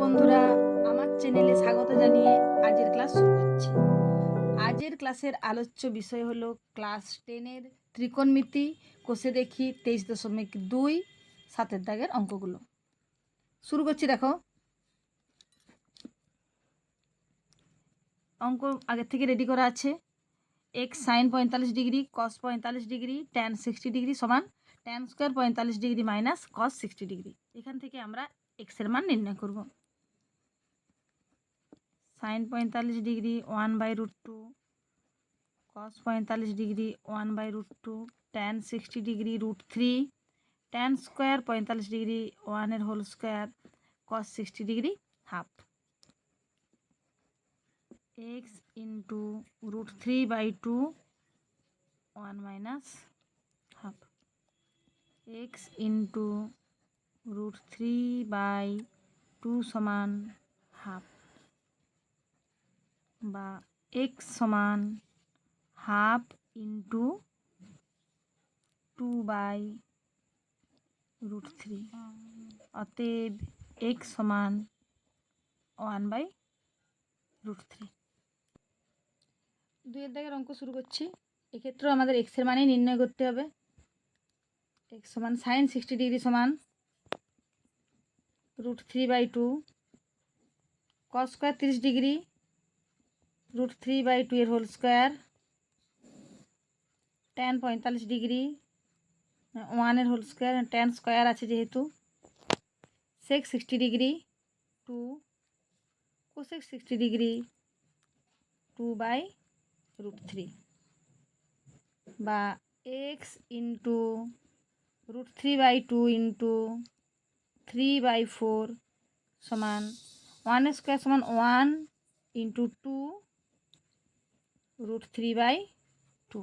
বন্ধুরা, আমার চ্যানেলে স্বাগত জানিয়ে আজের ক্লাস শুরু করছি। আজের ক্লাসের আলোচ্য বিষয় হলো ক্লাস 10-এর ত্রিকোণমিতি। কষে দেখি 23.2 7-এর দাগের অঙ্কগুলো। শুরু করছি। দেখো, অঙ্ক আগের থেকে রেডি করা আছে। X sine 45 degree, cos 45 degree, tan 60 degree সমান tan square 45 degree minus cos 60 degree. এখান থেকে আমরা এক্সের মান নির্ণয় করব। Sine 45 degree 1/√2, cos 45 degree 1/√2, tan 60 degree √3, tan square 45 degree 1 whole square, cos 60 degree half. X into √3/2 1 minus half, x into √3/2 সমান half, বা এক্স সমান হাফ ইন্টু 2/√3। অতএব এক্স সমান 1/√3। 2-এর দাগের অঙ্ক শুরু করছি। এক্ষেত্রেও আমাদের এক্সের মানেই নির্ণয় করতে হবে। এক্স সমান সাইন 60 ডিগ্রি সমান √3/2, কস স্কোয়ার 30 ডিগ্রি √3/2 এর হোল স্কোয়ার, ট্যান 45 ডিগ্রি 1 এর হোল স্কোয়ার, ট্যান স্কোয়ার আছে যেহেতু, সেক 60 ডিগ্রি 2, কোসেক 60 ডিগ্রি 2/√3, বা এক্স ইন্টু √3/2 ইন্টু 3/4 সমান 1 স্কোয়ার সমান 1 ইন্টু 2 √3/2।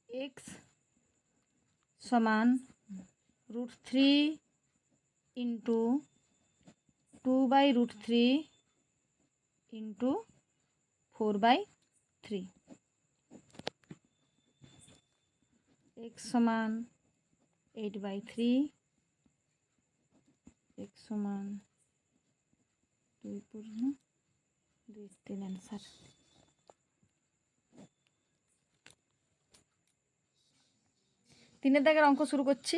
এক্স সমান √3 ইন্টু 2/√3 ইন্টু 4/3। এক্স সমান 8/3, এক্স সমান 2/3 অ্যান্সার। তিনের দাগের অঙ্ক শুরু করছি।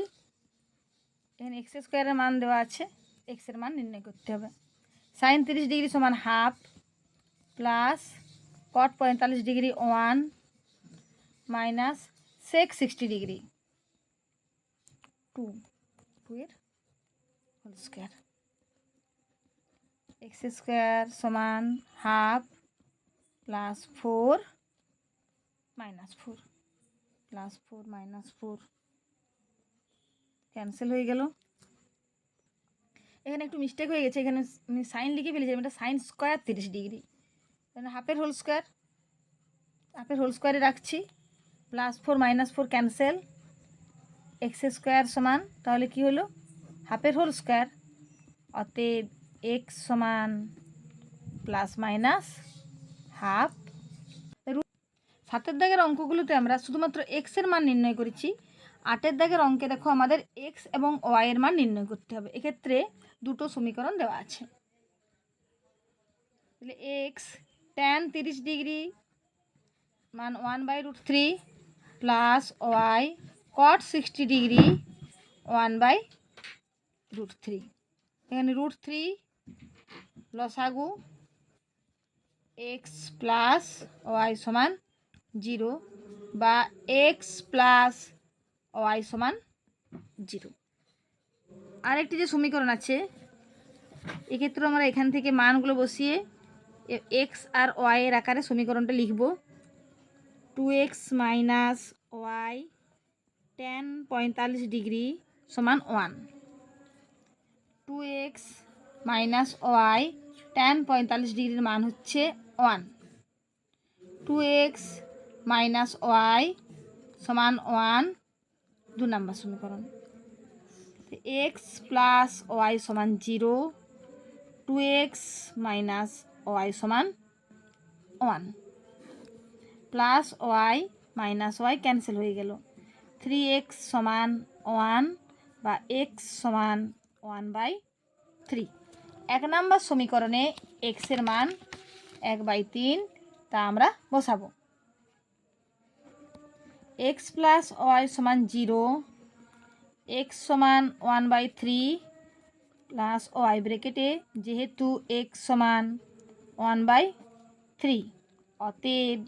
এখানে এক্স স্কোয়ারের মান দেওয়া আছে, এক্সের মান নির্ণয় করতে হবে। সাইন 30 ডিগ্রি সমান half plus cot 45 degree 1 minus sec 60 degree 2 এর হোল স্কোয়ার। এক্স স্কোয়ার সমান half plus 4 minus 4 plus 4 minus 4 cancel হয়ে গেল। এখানে একটু মিস্টেক হয়ে গেছে, এখানে আমি সাইন লিখে ফেলেছি, এটা সাইন স্কোয়ার 30 ডিগ্রি, এখানে হাফের হোল স্কোয়ার, হাফের হোল স্কোয়ারে রাখছি, plus 4 minus 4 cancel, x square সমান তাহলে কি হলো হাফের হোল স্কোয়ার। অতএব এক্স সমান প্লাস মাইনাস হাফ। 7-এর দাগের অঙ্কগুলোতে আমরা শুধুমাত্র এক্সের মান নির্ণয় করেছি। 8-এর দাগের অঙ্কে দেখো আমাদের এক্স এবং ওয়াই এর মান নির্ণয় করতে হবে। এক্ষেত্রে দুটো সমীকরণ দেওয়া আছে। তাহলে এক্স ট্যান 30 ডিগ্রি মান 1/√3 প্লাস ওয়াই কট 60 ডিগ্রি 1/√3। এখানে √3 লসাগু এক্স প্লাস ওয়াই সমান 0, বা এক্স প্লাস ওয়াই সমান 0। আরেকটি যে সমীকরণ আছে, এক্ষেত্রে আমরা এখান থেকে মানগুলো বসিয়ে এক্স আর ওয়াই এর আকারে সমীকরণটা লিখব। 2x minus Y tan 45 degree সমান 1, 2x মাইনাস ওয়াই ট্যান 45 ডিগ্রির মান হচ্ছে 1, 2x মাইনাস ওয়াই সমান 1, 2 নম্বর সমীকরণ। এক্স প্লাস ওয়াই সমান 0, 2x মাইনাস ওয়াই সমান 1, plus y minus y cancel হয়ে গেল, 3x সমান 1, বা x সমান 1/2। 3। 1 নম্বর সমীকরণে এক্সের মান 1/3, তা আমরা বসাবো। এক্স প্লাস ওয়াই সমান 0, এক্স সমান 1/3 প্লাস ওয়াই ব্রেকেটে যেহেতু এক্স সমান 1/3, অতএব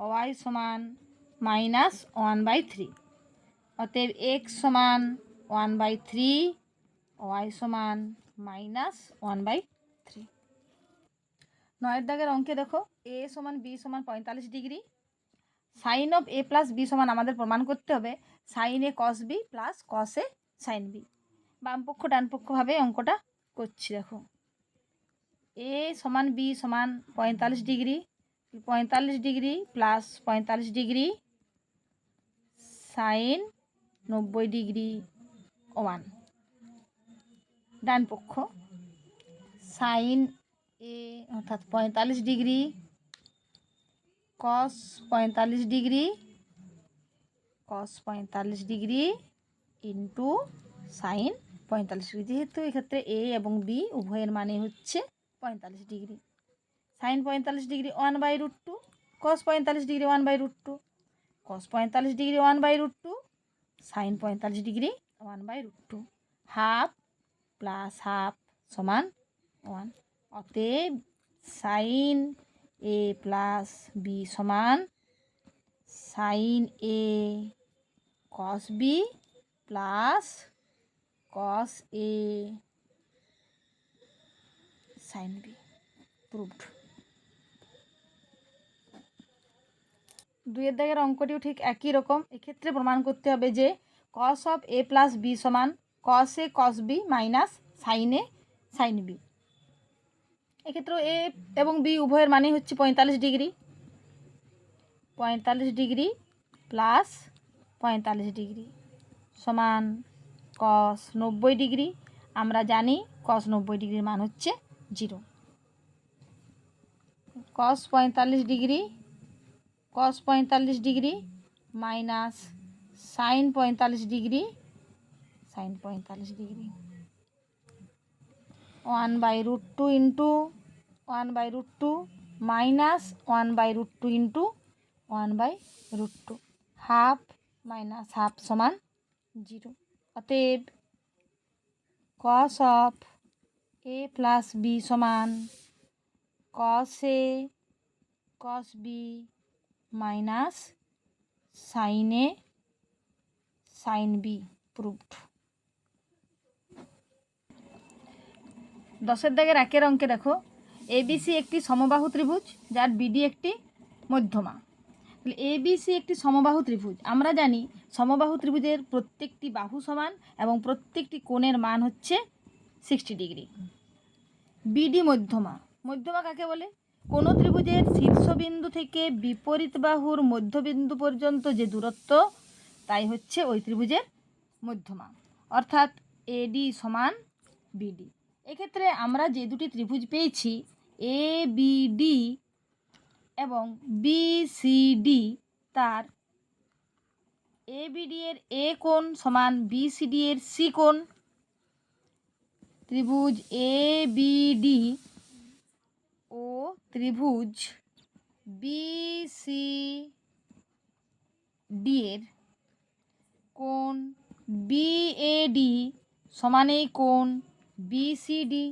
ওয়াই সমান -1/3। অতএব এক্স সমান 1/3, ওয়াই সমান -1/3। 9 দাগের অঙ্কে দেখো এ সমান বি সমান 45 degree. Sine of A plus B সমান আমাদের প্রমাণ করতে হবে sine A cos B plus cos A sine B. বামপক্ষ ডানপক্ষভাবে অঙ্কটা করছি। দেখো এ সমান বি সমান 45 degree, 45 degree plus 45 degree sine 90 degree 1। ডান পক্ষ সাইন এ অর্থাৎ 45 degree cos 45 degree, cos 45 degree into sine 45 degree. যেহেতু এক্ষেত্রে এ এবং বি উভয়ের মানে হচ্ছে 45 degree. Sine 45 degree 1/√2, cos 45 degree 1/√2, cos 45 degree 1/√2, sine 45 degree 1/√2। Half plus half সমান 1। অতএব সাইন এ প্লাস বি সমান sine A cos B plus cos A sine B. Proved. 2 দাগের অঙ্কটিও ঠিক একই রকম। এক্ষেত্রে প্রমাণ করতে হবে যে cos of A plus B সমান cos A cos B minus sine A sine B. এক্ষেত্রেও এ এবং বি উভয়ের মানে হচ্ছে 45 ডিগ্রি, 45 ডিগ্রি প্লাস 45 ডিগ্রি সমান কস 90 ডিগ্রি। আমরা জানি কস 90 ডিগ্রির মান হচ্ছে 0। Cos 45 degree, cos 45 degree minus sine 45 degree, sine 45 degree 1/√2 into 1/√2 minus 1/√2 into 1/√2। Half minus half সমান 0। অতএব cos of A plus B সমান cos A cos B minus sine A sine B. Proved. 10 দাগের 1 অঙ্কে দেখো এবিসি একটি সমবাহু ত্রিভুজ যার বিডি একটি মধ্যমা। তাহলে এবিসি একটি সমবাহু ত্রিভুজ। আমরা জানি সমবাহু ত্রিভুজের প্রত্যেকটি বাহু সমান এবং প্রত্যেকটি কোণের মান হচ্ছে 60 ডিগ্রি। বিডি মধ্যমা। মধ্যমা কাকে বলে? কোনো ত্রিভুজের শীর্ষবিন্দু থেকে বিপরীত বাহুর মধ্যবিন্দু পর্যন্ত যে দূরত্ব তাই হচ্ছে ওই ত্রিভুজের মধ্যমা, অর্থাৎ এডি সমান বিডি। এক্ষেত্রে আমরা যে দুটি ত্রিভুজ পেয়েছি এ বিডি এবং বিসিডি, তার এ বিডি এর এ কোণ সমান বিসিডি এর সি কোণ। ত্রিভুজ এ বিডি ও ত্রিভুজ বিসিডি এর কোণ বিএডি সমান এই কোণ বিসিডি,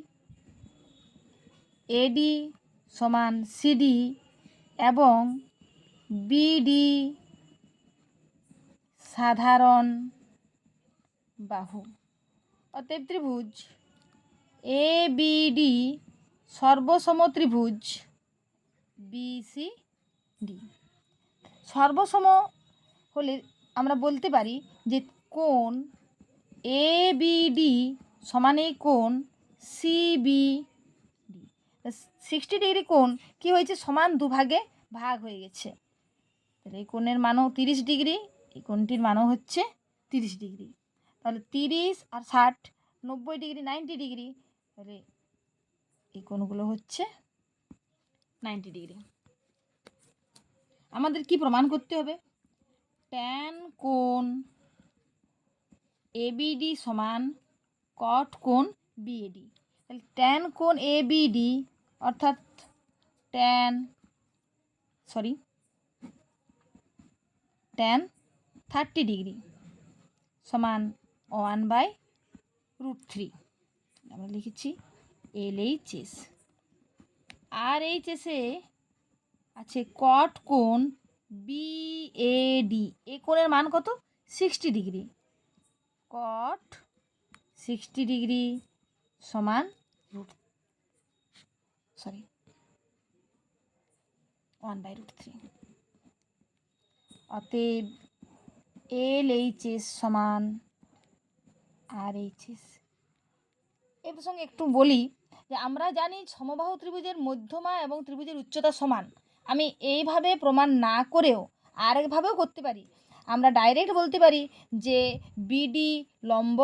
এডি সমান সিডি এবং বিডি সাধারণ বাহু। অতএব ত্রিভুজ এ বিডি সর্বসম ত্রিভুজ বিসিডি। সর্বসম হলে আমরা বলতে পারি যে কোণ এ বিডি সমান এই কোণ সিবিডি। 60 ডিগ্রি কোণ কি হয়েছে? সমান দুভাগে ভাগ হয়ে গেছে। তাহলে এই কোণের মানও 30 ডিগ্রি, এই কোণটির মানও হচ্ছে 30 ডিগ্রি। তাহলে 30 আর 60 90 ডিগ্রি 90 ডিগ্রি। তাহলে এই কোণগুলো হচ্ছে 90 ডিগ্রি। আমাদের কি প্রমাণ করতে হবে? ট্যান কোণ এবিডি সমান কট কোণ বিএডি। তাহলে ট্যান কোণ এ বি ডি অর্থাৎ ট্যান 30 ডিগ্রি সমান 1/√3। আমরা লিখেছি LHS। আর এইচএসে আছে কট কোণ BAD, এই কোণের মান কত? 60 ডিগ্রি। কট 60 ডিগ্রি সমান 1/√3। অতএব LHS সমান RHS। এ প্রসঙ্গে একটু বলি যে আমরা জানি সমবাহু ত্রিভুজের মধ্যমা এবং ত্রিভুজের উচ্চতা সমান। আমি এইভাবে প্রমাণ না করেও আরেকভাবেও করতে পারি। আমরা ডাইরেক্ট বলতে পারি যে বিডি লম্ব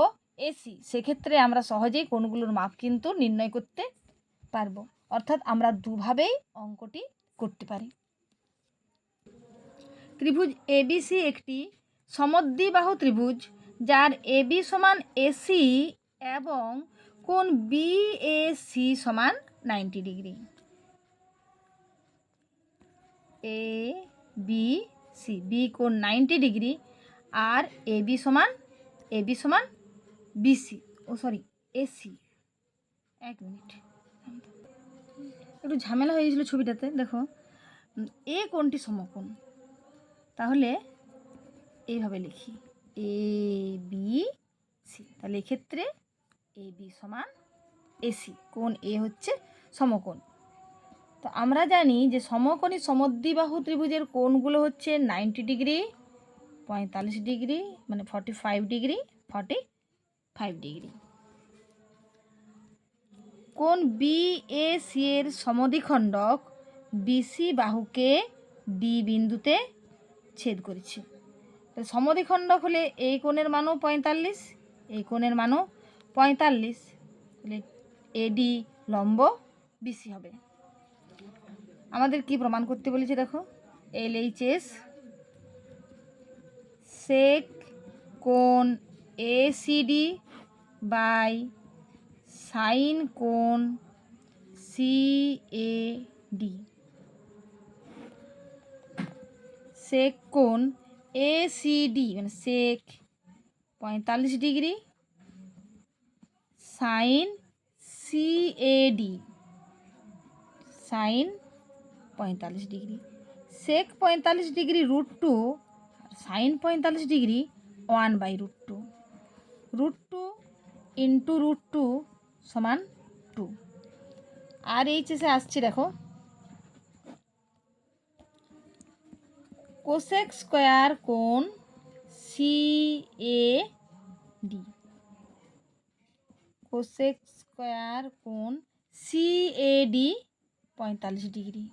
এসি, সেক্ষেত্রে আমরা সহজেই কোণগুলোর মাপ কিন্তু নির্ণয় করতে পারবো। অর্থাৎ আমরা দুভাবেই অঙ্কটি করতে পারি। ত্রিভুজ এবিসি একটি সমদ্বিবাহু ত্রিভুজ যার এবি সমান এসি এবং কোণ বিএসি সমান 90 degree. A B C, B কোণ 90 ডিগ্রি আর এবি সমান বিসি, এসি। এক মিনিট, একটু ঝামেলা হয়ে গেছিলো ছবিটাতে। দেখো এ কোণটি সমকোণ, তাহলে এইভাবে লিখি এ বি সি। তাহলে এক্ষেত্রে এ বি সমান এসি, কোণ এ হচ্ছে সমকোণ। তো আমরা জানি যে সমকোণী সমদ্বিবাহু ত্রিভুজের কোণগুলো হচ্ছে 90 ডিগ্রি, 45 ডিগ্রি, মানে 45 ডিগ্রি, 45 ডিগ্রি। কোণ বিএসি এর সমদ্বিখণ্ডক বিসি বাহুকে ডি বিন্দুতে ছেদ করেছে। তো সমদ্বিখণ্ডক হলে এই কোণের মানও 45, এই কোণের মানও 45, তাহলে এডি লম্ব বিসি হবে। আমাদের কি প্রমাণ করতে বলেছে দেখো, LHS সেক কোণ ACD বাই সাইন কোণ CAD। সেক কোণ ACD মানে sec 45 degree, sine CAD sine 45 degree. Sec 45 degree √2 আর সাইন 45 ডিগ্রি 1/√2। √2 ইন্টু √2 সমান 2। আর এইচএসে আসছে দেখো কোসেক স্কোয়ার কোণ CAD, কোসেক স্কোয়ার কোণ CAD 45 ডিগ্রি,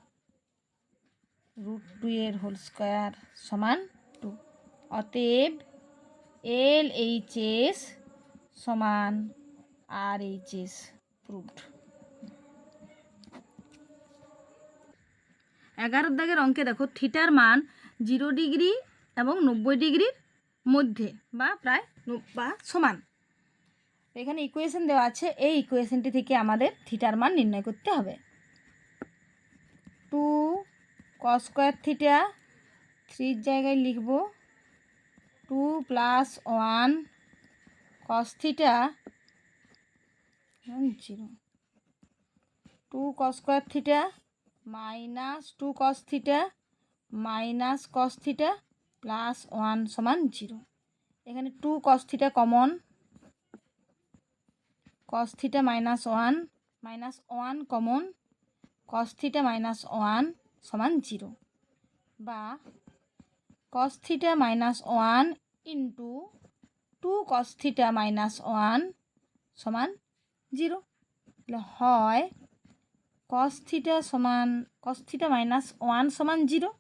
√2 এর হোল স্কোয়ার সমান 2। অতএব LHS সমান RHS প্রুভড। 11 দাগের অঙ্কে দেখো থিটার মান 0 ডিগ্রি এবং 90 ডিগ্রির মধ্যে বা প্রায় বা সমান। এখানে ইকুয়েশন দেওয়া আছে, এই ইকুয়েশনটি থেকে আমাদের থিটার মান নির্ণয় করতে হবে। 2 cos স্কোয়ার থিটা, 3 জায়গায় লিখব 2 + 1 cos theta 0, 2 cos square theta minus 2 cos theta minus cos theta plus 1 সমান 0। এখানে 2 cos theta common, cos theta minus 1 common, cos theta minus 1 সমান 0, বা cos theta minus 1 into 2 cos theta minus 1 সমান 0। তাহলে হয় cos theta minus 1 সমান 0,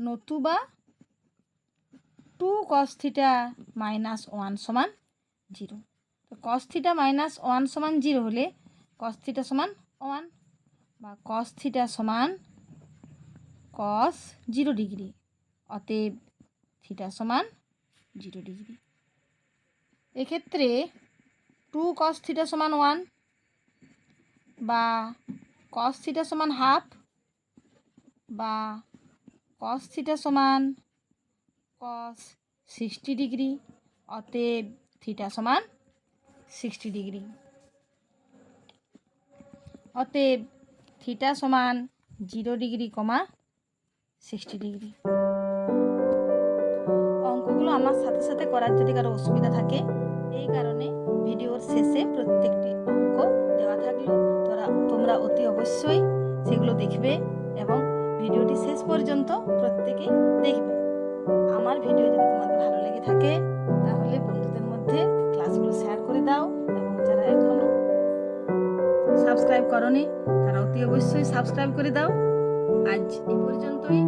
নতুবা 2 cos theta minus 1 সমান 0। তো cos থিটা মাইনাস 1 সমান 0 হলে cos থিটা সমান 1, বা cos থিটা সমান cos 0 ডিগ্রি। অতএব থিটা সমান 0 ডিগ্রি। এক্ষেত্রে 2 cos থিটা সমান 1, বা cos থিটা সমান হাফ বা cos থিটা সমান cos 60 ডিগ্রি, অতএব থিটা সমান 60 ডিগ্রি। অতএব থিটা সমান 0 ডিগ্রি, 60 ডিগ্রি। অঙ্কগুলো আমার সাথে সাথে করার যদি কারো অসুবিধা থাকে, এই কারণে ভিডিওর শেষে প্রত্যেকটি অঙ্ক দেওয়া থাকলো, তোমরা অতি অবশ্যই সেগুলো দেখবে এবং ভিডিওটি শেষ পর্যন্ত প্রত্যেকেই দেখবে। আমার ভিডিও যদি তোমাদের ভালো লেগে থাকে তাহলে বন্ধুদের মধ্যে ক্লাসগুলো শেয়ার করে দাও, এবং যারা এখনো সাবস্ক্রাইব করনি তারা অতি অবশ্যই সাবস্ক্রাইব করে দাও। আজ এই পর্যন্তই।